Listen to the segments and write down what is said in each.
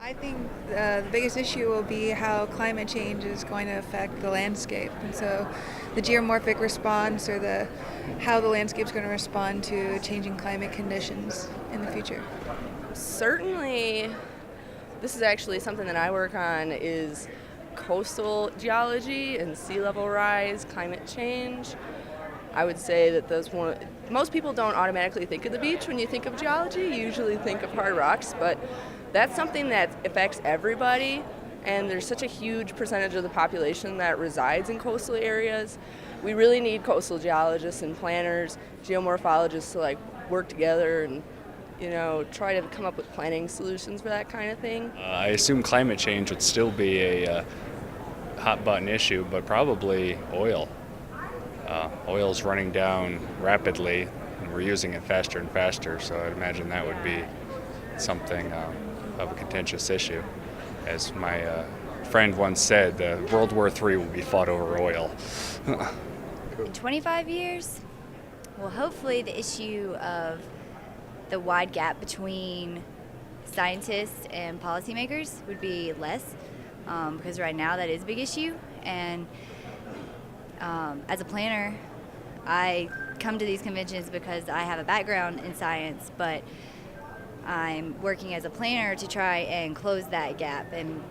I think the biggest issue will be how climate change is going to affect the landscape, and so the geomorphic response, or the how the landscape is going to respond to changing climate conditions in the future. Certainly, this is actually something that I work on is coastal geology and sea level rise, climate change. I would say that most people don't automatically think of the beach when you think of geology. You usually think of hard rocks, but that's something that affects everybody, and there's such a huge percentage of the population that resides in coastal areas. We really need coastal geologists and planners, geomorphologists to work together and try to come up with planning solutions for that kind of thing. I assume climate change would still be a hot button issue, but probably oil. Oil's running down rapidly, and we're using it faster and faster, so I'd imagine that would be something of a contentious issue. As my friend once said, World War III will be fought over oil. In 25 years, well, hopefully the issue of the wide gap between scientists and policymakers would be less, because right now that is a big issue. And as a planner, I come to these conventions because I have a background in science, but I'm working as a planner to try and close that gap. And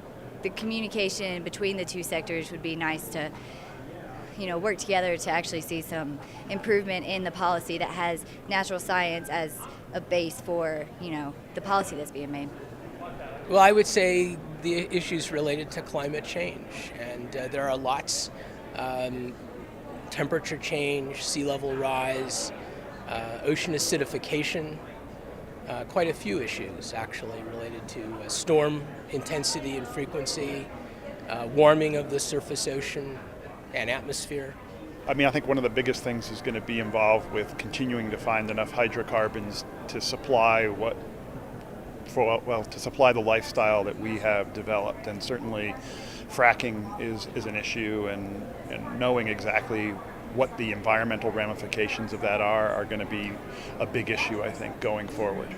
the communication between the two sectors would be nice to work together to actually see some improvement in the policy that has natural science as a base for, the policy that's being made. Well, I would say the issues related to climate change, and there are lots. Temperature change, sea level rise, ocean acidification, quite a few issues actually related to storm intensity and frequency, warming of the surface ocean and atmosphere. I think one of the biggest things is going to be involved with continuing to find enough hydrocarbons to supply to supply the lifestyle that we have developed, and certainly fracking is an issue, and knowing exactly what the environmental ramifications of that are going to be a big issue, I think, going forward.